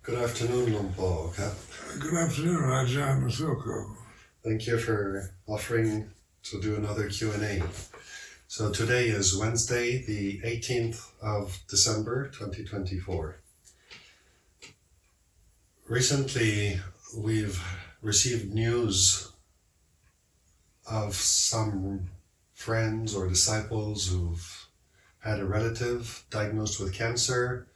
Good afternoon, Luang Por. Good afternoon, Ajahn Sumedho. Thank you for offering to do another Q&A. So today is Wednesday, the 18th of December, 2024. Recently, we've received news of some friends or disciples who've had a relative diagnosed with cancer,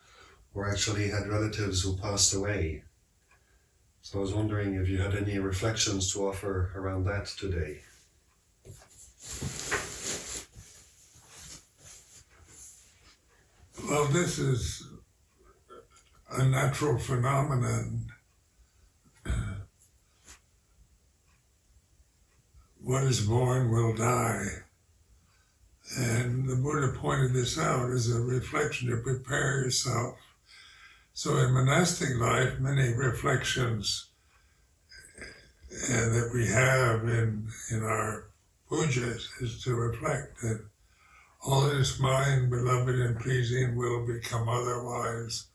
or actually had relatives who passed away. So I was wondering if you had any reflections to offer around that today. Well, this is a natural phenomenon. What is born will die. And the Buddha pointed this out as a reflection to prepare yourself. So in monastic life, many reflections that we have in our pujas is to reflect that all that is mine, beloved and pleasing, will become otherwise,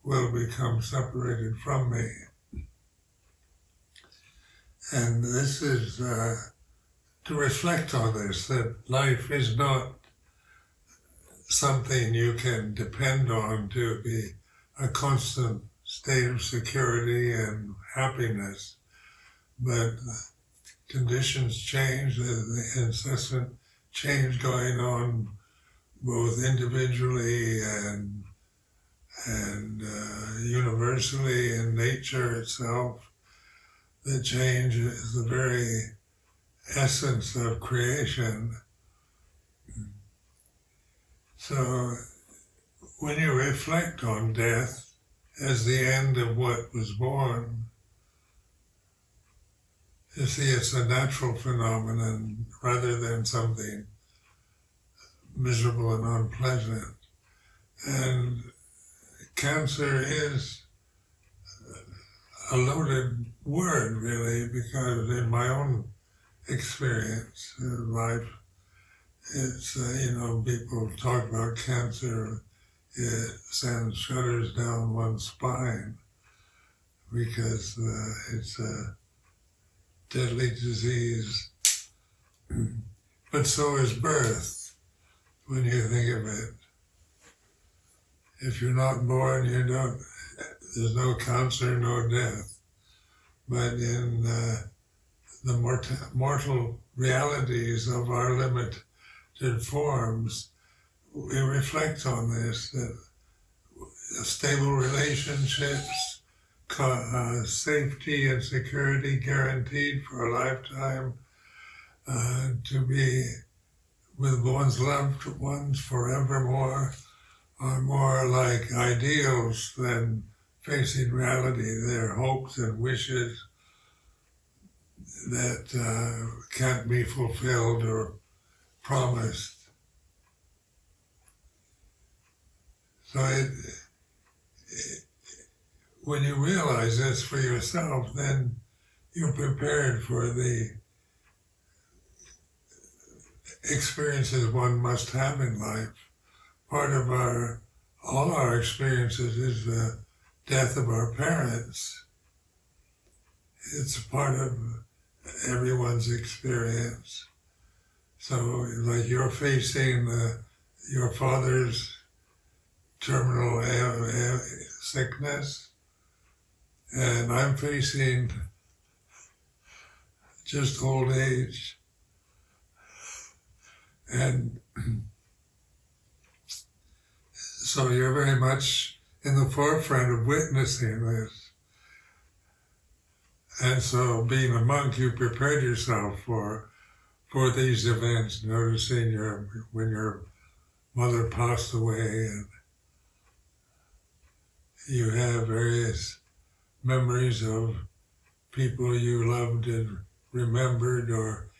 will become separated from me. And this is to reflect on this, that life is not something you can depend on to be a constant state of security and happiness, but conditions change, the incessant change going on both individually and universally in nature itself. The change is the very essence of creation. So when you reflect on death as the end of what was born, you see it's a natural phenomenon rather than something miserable and unpleasant. And cancer is a loaded word, really, because in my own experience of life, it's, people talk about cancer, it sends shudders down one's spine because it's a deadly disease. But so is birth, when you think of it. If you're not born, there's no cancer, no death. But in the mortal realities of our limited forms, we reflect on this, that stable relationships, safety and security guaranteed for a lifetime, to be with one's loved ones forevermore, are more like ideals than facing reality. They're hopes and wishes that can't be fulfilled or promised. So when you realize this for yourself, then you're prepared for the experiences one must have in life. Part of all our experiences is the death of our parents. It's a part of everyone's experience. So like you're facing your father's terminal sickness, and I'm facing just old age. And so you're very much in the forefront of witnessing this. And so being a monk, you prepared yourself for these events, noticing when your mother passed away, and you have various memories of people you loved and remembered, or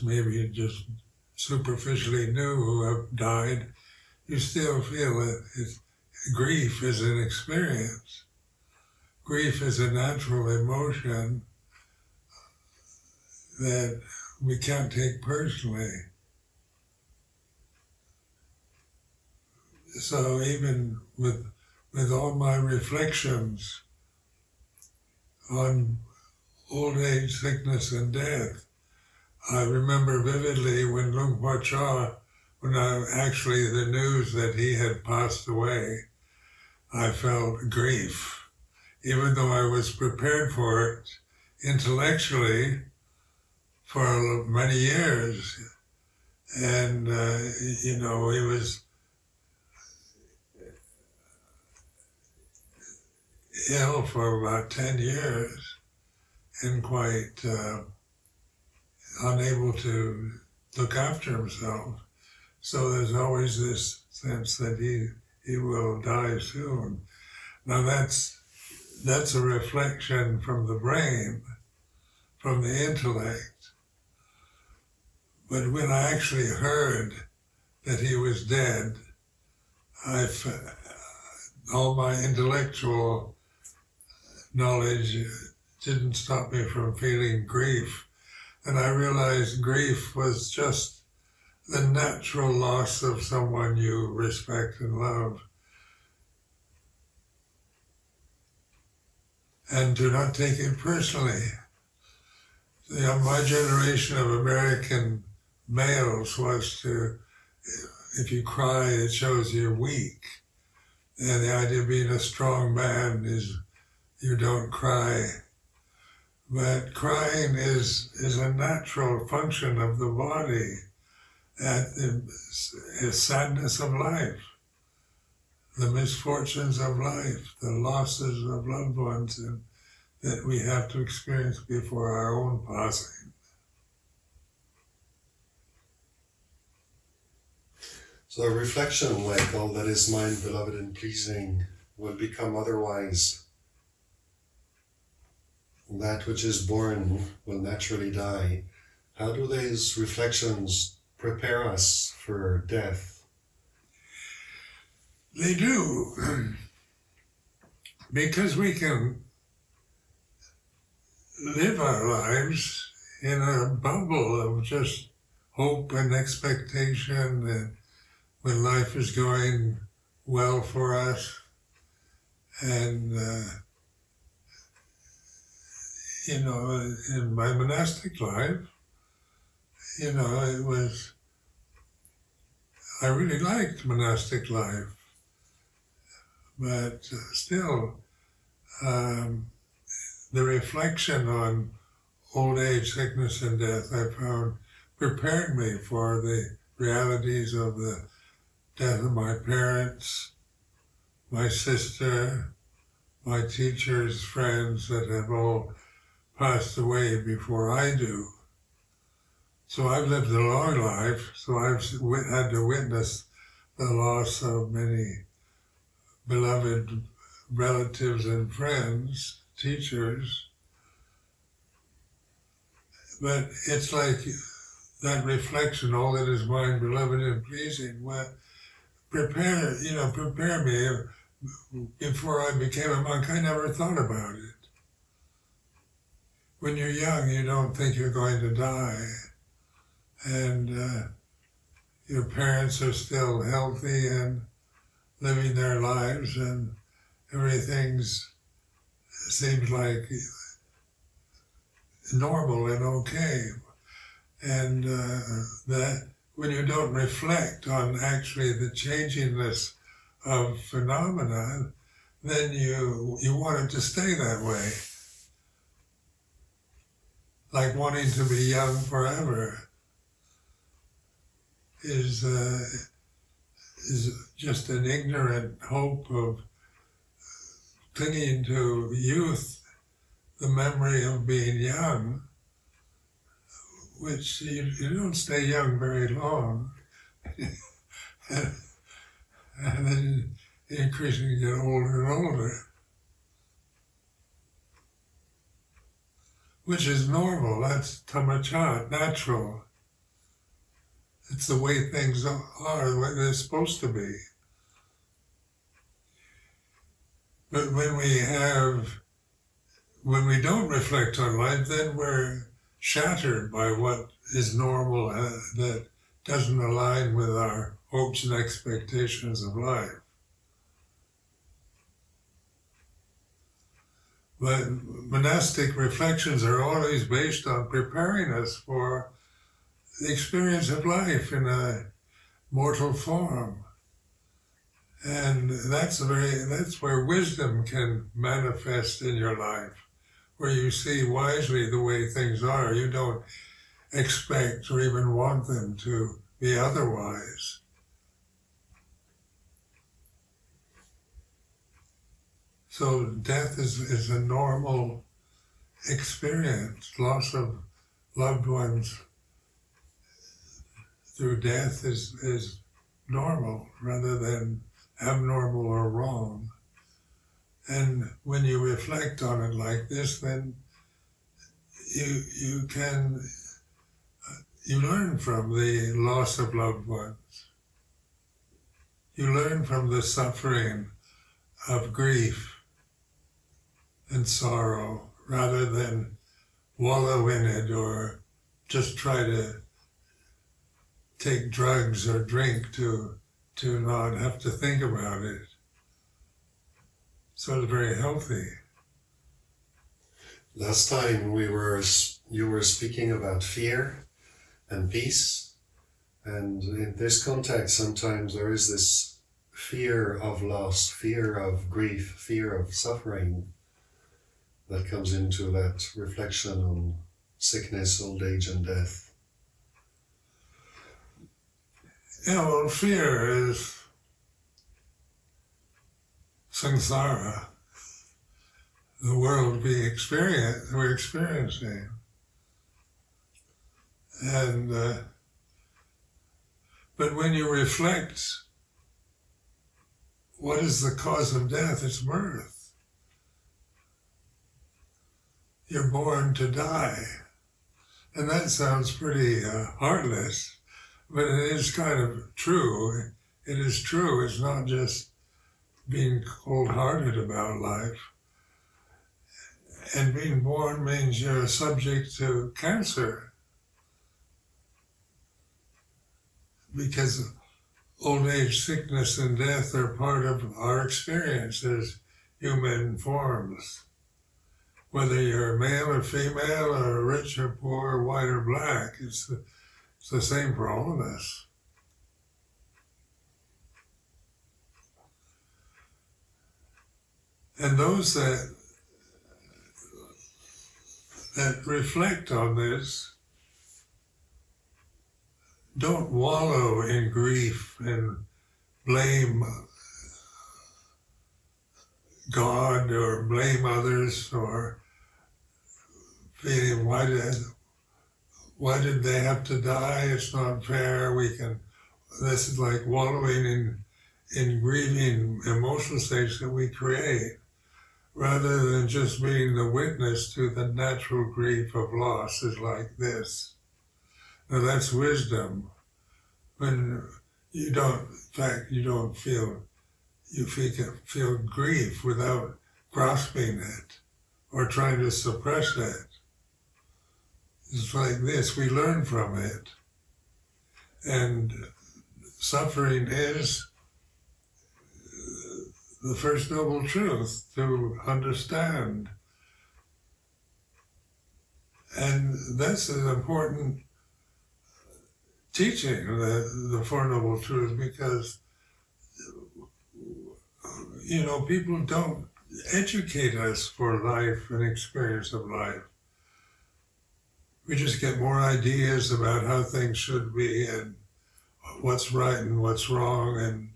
maybe just superficially knew who have died. You still feel that grief is an experience. Grief is a natural emotion that we can't take personally. So even with with all my reflections on old age, sickness, and death. I remember vividly when Luang Por when the news that he had passed away, I felt grief, even though I was prepared for it intellectually for many years. And, he was ill for about 10 years and quite unable to look after himself. So there's always this sense that he will die soon. Now that's a reflection from the brain, from the intellect. But when I actually heard that he was dead, all my intellectual knowledge didn't stop me from feeling grief. And I realized grief was just the natural loss of someone you respect and love. And do not take it personally. My generation of American males was if you cry, it shows you're weak. And the idea of being a strong man is you don't cry. But crying is a natural function of the body, the sadness of life, the misfortunes of life, the losses of loved ones that we have to experience before our own passing. So a reflection like all that is mine, beloved and pleasing, will become otherwise. That which is born will naturally die. How do these reflections prepare us for death? They do, because we can live our lives in a bubble of just hope and expectation, and when life is going well for us. And, in my monastic life, I really liked monastic life, but still, the reflection on old age, sickness, and death, I found, prepared me for the realities of the death of my parents, my sister, my teachers, friends that have all passed away before I do. So I've lived a long life, so I've had to witness the loss of many beloved relatives and friends, teachers. But it's like that reflection, all that is mine, beloved and pleasing, prepare me. Before I became a monk, I never thought about it. When you're young, you don't think you're going to die. And your parents are still healthy and living their lives, and everything seems like normal and okay. And that when you don't reflect on actually the changingness of phenomena, then you want it to stay that way. Like wanting to be young forever is just an ignorant hope of clinging to youth, the memory of being young, which you don't stay young very long. And then increasingly get older and older. Which is normal, that's tamachat, natural. It's the way things are, the way they're supposed to be. But when we don't reflect on life, then we're shattered by what is normal that doesn't align with our hopes and expectations of life. But monastic reflections are always based on preparing us for the experience of life in a mortal form. And that's where wisdom can manifest in your life, where you see wisely the way things are. You don't expect or even want them to be otherwise. So death is a normal experience. Loss of loved ones through death is normal rather than abnormal or wrong. And when you reflect on it like this, then you learn from the loss of loved ones. You learn from the suffering of grief and sorrow rather than wallow in it or just try to take drugs or drink to not have to think about it. So it's very healthy. Last time you were speaking about fear and peace, and in this context sometimes there is this fear of loss, fear of grief, fear of suffering that comes into that reflection on sickness, old age and death. Yeah, well, fear is samsara, the world we're experiencing. And but when you reflect, what is the cause of death? It's birth. You're born to die. And that sounds pretty heartless, but it is kind of true. It is true. It's not just being cold-hearted about life. And being born means you're subject to cancer. Because old age, sickness, and death are part of our experience as human forms. Whether you're male or female, or rich or poor, white or black, it's the same for all of us. And those that reflect on this don't wallow in grief and blame God or blame others or feeling why did they have to die? It's not fair. This is like wallowing in grieving emotional states that we create, rather than just being the witness to the natural grief of loss is like this. Now that's wisdom. When you feel grief without grasping it or trying to suppress it. It's like this, we learn from it. And suffering is the first noble truth to understand. And that's an important teaching, the Four Noble Truths, because people don't educate us for life and experience of life. We just get more ideas about how things should be and what's right and what's wrong and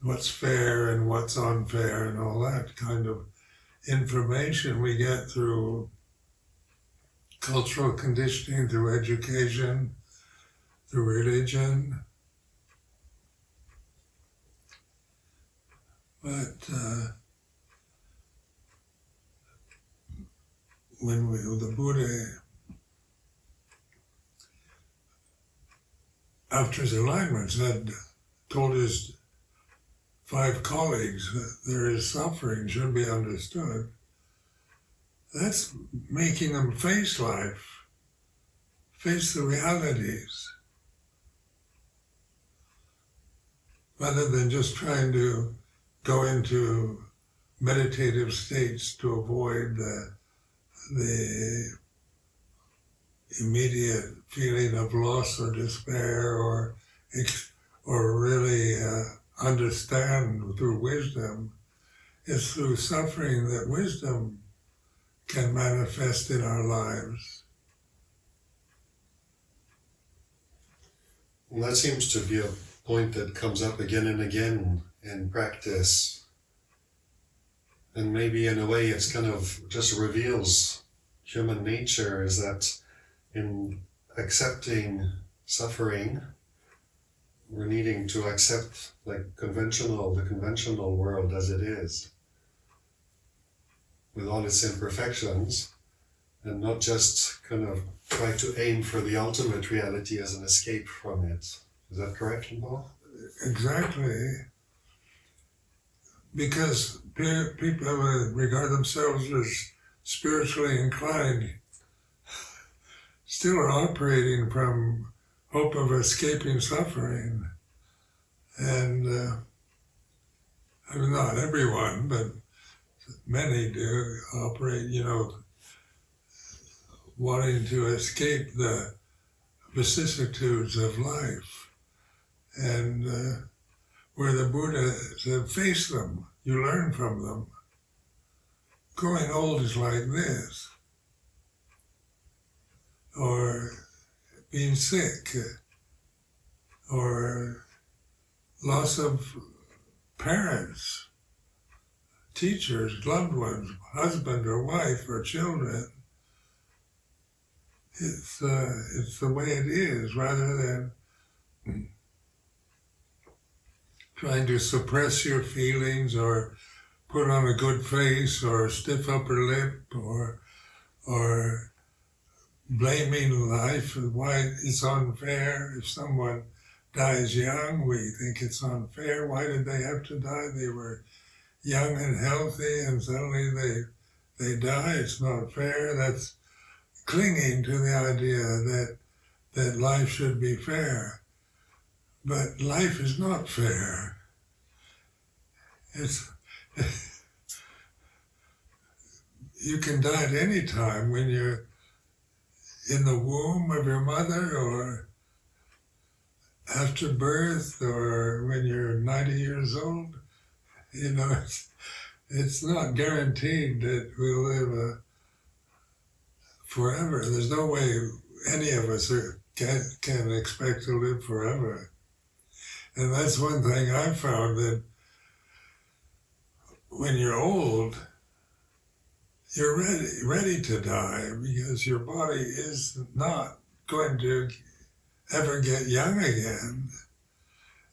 what's fair and what's unfair and all that kind of information we get through cultural conditioning, through education, through religion. But the Buddha, after his enlightenment, told his 5 colleagues that there is suffering, should be understood. That's making them face life, face the realities, rather than just trying to go into meditative states to avoid the immediate feeling of loss or despair, or really understand through wisdom. It's through suffering that wisdom can manifest in our lives. Well, that seems to be a point that comes up again and again in practice. And maybe in a way it's kind of just reveals human nature, is that in accepting suffering, we're needing to accept the conventional world as it is, with all its imperfections, and not just kind of try to aim for the ultimate reality as an escape from it. Is that correct, Paul? Exactly. Because people regard themselves as spiritually inclined still are operating from hope of escaping suffering. And I mean, not everyone, but many do operate, wanting to escape the vicissitudes of life. And where the Buddha said, face them, you learn from them. Growing old is like this. Or being sick, or loss of parents, teachers, loved ones, husband or wife or children. It's the way it is, rather than trying to suppress your feelings or put on a good face or stiff upper lip or blaming life and why it's unfair. If someone dies young, we think it's unfair. Why did they have to die? They were young and healthy and suddenly they die. It's not fair. That's clinging to the idea that life should be fair. But life is not fair. You can die at any time when you're in the womb of your mother, or after birth, or when you're 90 years old. It's not guaranteed that we'll live forever. There's no way any of us can expect to live forever. And that's one thing I found, that when you're old, you're ready to die, because your body is not going to ever get young again.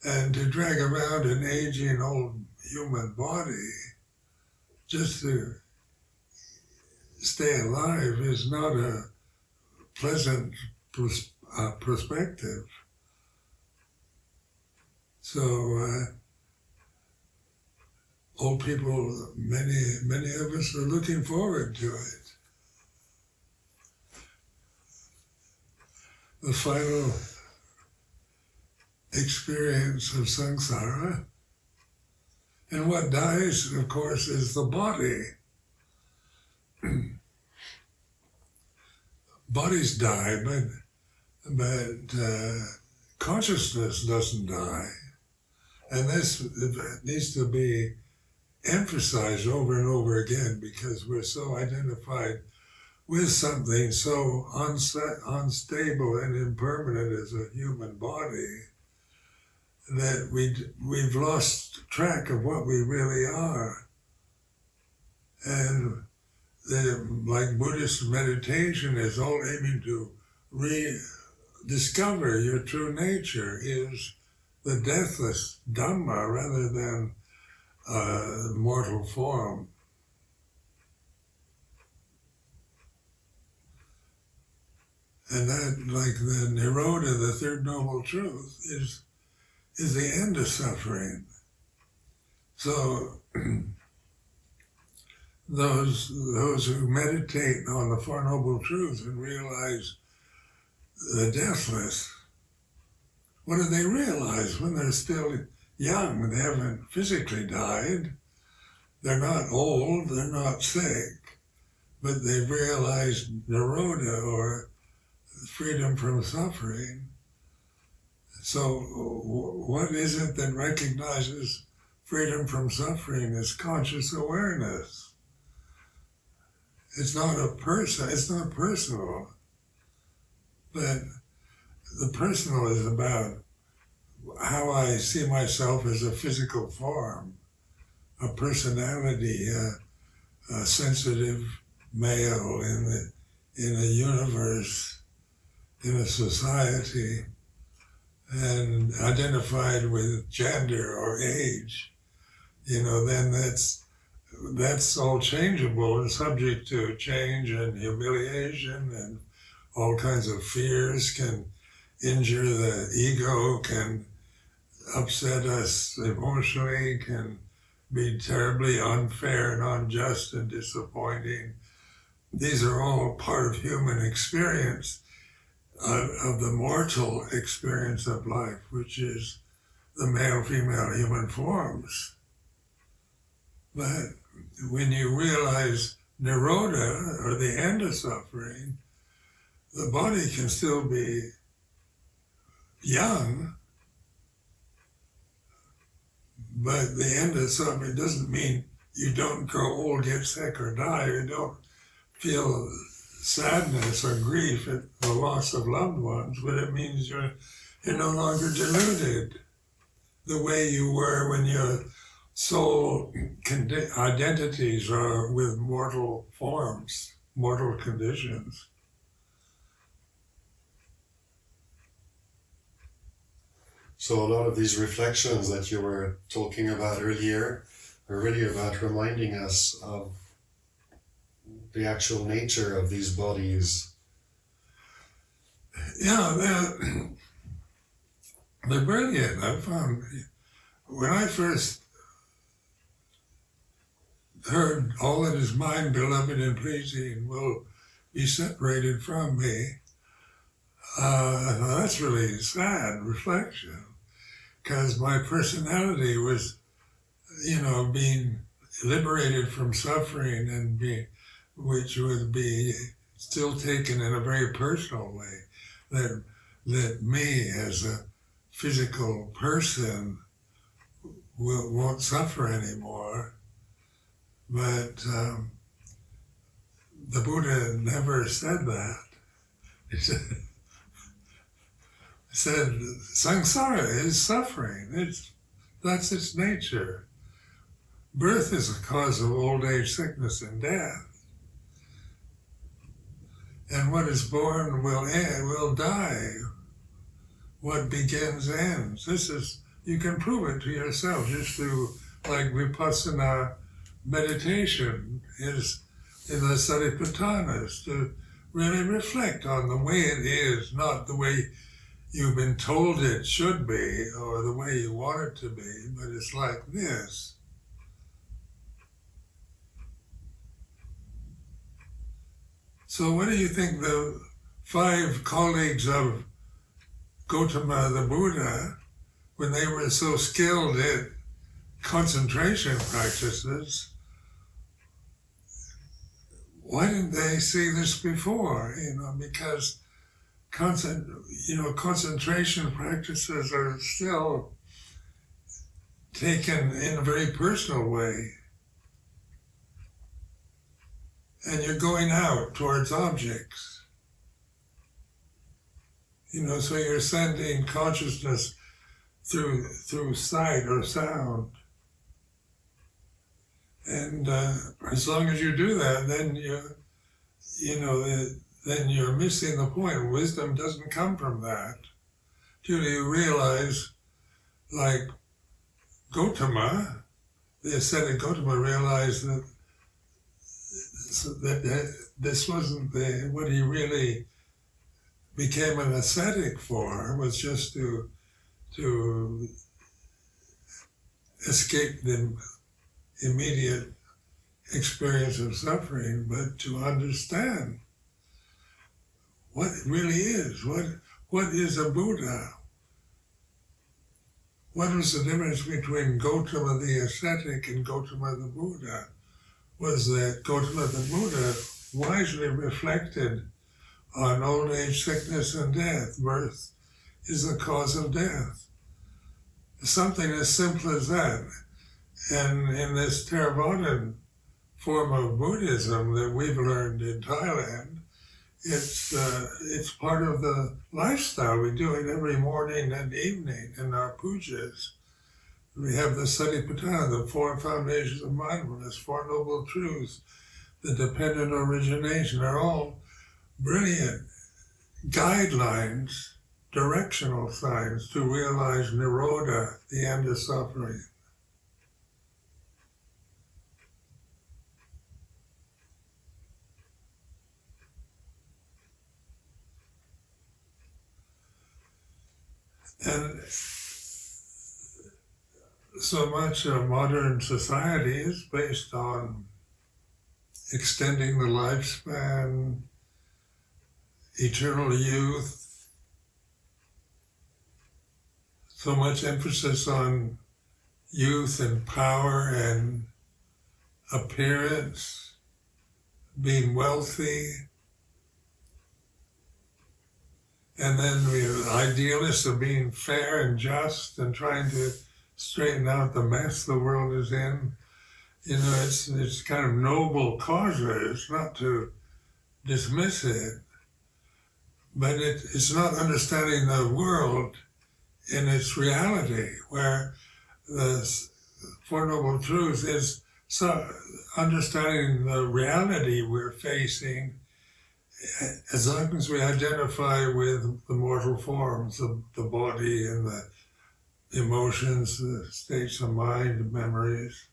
And to drag around an aging old human body just to stay alive is not a pleasant perspective. So old people, many of us are looking forward to it. The final experience of samsara. And what dies, of course, is the body. Bodies die, but consciousness doesn't die. And this needs to be emphasized over and over again, because we're so identified with something so unstable and impermanent as a human body that we've lost track of what we really are. And like Buddhist meditation is all aiming to rediscover your true nature, is the deathless Dhamma rather than mortal form. And that, like the Nirodha, the third noble truth, is the end of suffering. So those who meditate on the Four Noble Truths and realize the deathless, what do they realize when they're still young? They haven't physically died. they're not old, they're not sick, but they've realized Nirodha, or freedom from suffering. So what is it that recognizes freedom from suffering? Is conscious awareness. It's not a person, it's not personal, but the personal is about how I see myself as a physical form, a personality, a sensitive male in a universe, in a society, and identified with gender or age. Then that's all changeable and subject to change and humiliation, and all kinds of fears can injure the ego, can upset us emotionally, can be terribly unfair and unjust and disappointing. These are all part of human experience, of the mortal experience of life, which is the male-female human forms. But when you realize Nirodha, or the end of suffering, the body can still be young, but the end of suffering doesn't mean you don't grow old, get sick, or die. You don't feel sadness or grief at the loss of loved ones, but it means you're no longer deluded the way you were when your soul identities are with mortal forms, mortal conditions. So a lot of these reflections that you were talking about earlier are really about reminding us of the actual nature of these bodies. Yeah, they're brilliant. I found, when I first heard all that is mine, beloved and pleasing, will be separated from me, that's really sad reflection, because my personality was, being liberated from suffering, and which would be still taken in a very personal way, that me as a physical person won't suffer anymore. But the Buddha never said that. He said samsara is suffering. That's its nature. Birth is a cause of old age, sickness, and death. And what is born will die. What begins ends. You can prove it to yourself just through, like, vipassana meditation is in the Satipatthanas, to really reflect on the way it is, not the way you've been told it should be or the way you want it to be, but it's like this. So what do you think the 5 colleagues of Gautama the Buddha, when they were so skilled at concentration practices, why didn't they see this before? Because concentration practices are still taken in a very personal way. And you're going out towards objects. So you're sending consciousness through sight or sound. And as long as you do that, then then you're missing the point. Wisdom doesn't come from that. Till you realize, like Gautama, the ascetic Gautama realized that this wasn't what he really became an ascetic for, was just to escape the immediate experience of suffering, but to understand what it really is. What is a Buddha? what was the difference between Gautama the ascetic and Gautama the Buddha? Was that Gautama the Buddha wisely reflected on old age, sickness, and death. Birth is the cause of death. Something as simple as that. And in this Theravada form of Buddhism that we've learned in Thailand, it's part of the lifestyle. We do it every morning and evening in our pujas. We have the Satipatthana, the four foundations of mindfulness, Four Noble Truths, the dependent origination, are all brilliant guidelines, directional signs to realize Nirodha, the end of suffering. And so much of modern society is based on extending the lifespan, eternal youth, so much emphasis on youth and power and appearance, being wealthy. And then we are idealists of being fair and just and trying to straighten out the mess the world is in. You know, it's kind of noble causes, not to dismiss it, but it's not understanding the world in its reality, where the Four Noble Truths is understanding the reality we're facing. As long as we identify with the mortal forms of the body and the emotions, the states of mind, memories.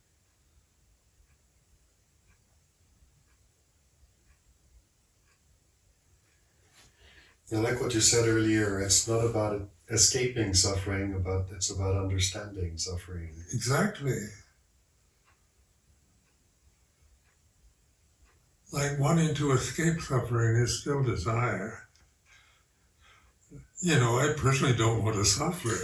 I like what you said earlier. It's not about escaping suffering, it's about understanding suffering. Exactly. Like wanting to escape suffering is still desire. You know, I personally don't want to suffer.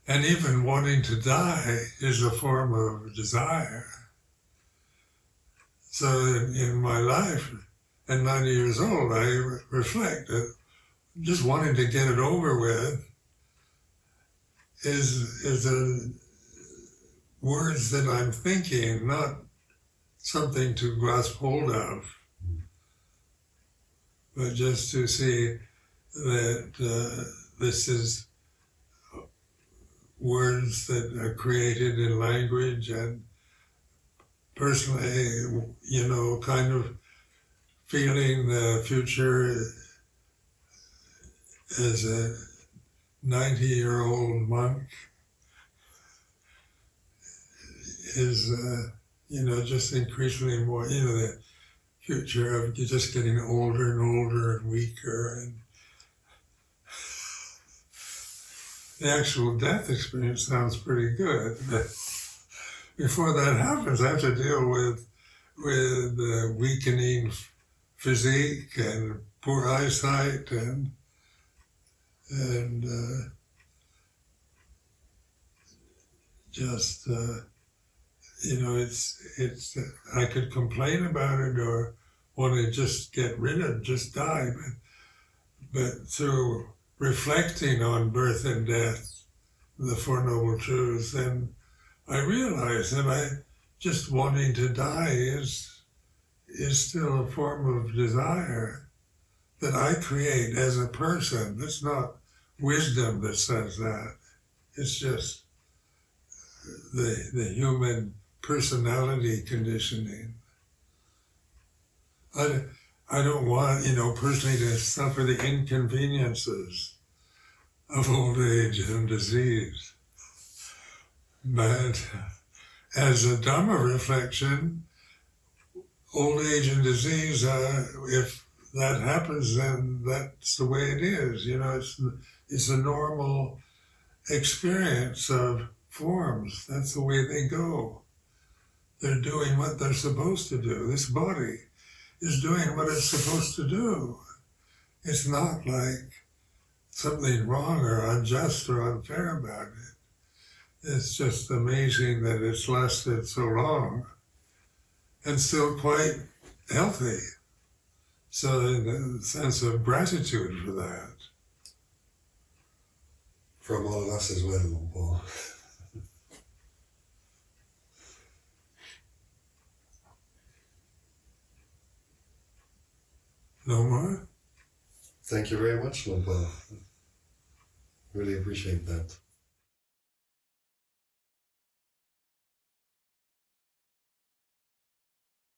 And even wanting to die is a form of desire. So in my life, at 90 years old, I reflect that just wanting to get it over with is the words that I'm thinking, not something to grasp hold of, but just to see that this is words that are created in language, and personally, you know, kind of feeling the future as a 90-year-old monk is, you know, just increasingly more, you know, the future of you just getting older and older and weaker, and the actual death experience sounds pretty good. But before that happens, I have to deal with weakening physique and poor eyesight and just you know, it's I could complain about it or want to just get rid of, just die, but through reflecting on birth and death, the Four Noble Truths, then I realize that just wanting to die is still a form of desire that I create as a person. It's not wisdom that says that. It's just the human personality conditioning. I don't want, you know, personally to suffer the inconveniences of old age and disease. But as a Dhamma reflection, old age and disease, if that happens, then that's the way it is. You know, it's a normal experience of forms. That's the way they go. They're doing what they're supposed to do. This body is doing what it's supposed to do. it's not like something wrong or unjust or unfair about it. It's just amazing that it's lasted so long and still quite healthy. So the sense of gratitude for that. From all of us as well, Luang Por. No more? Thank you very much, Luang Por. Really appreciate that.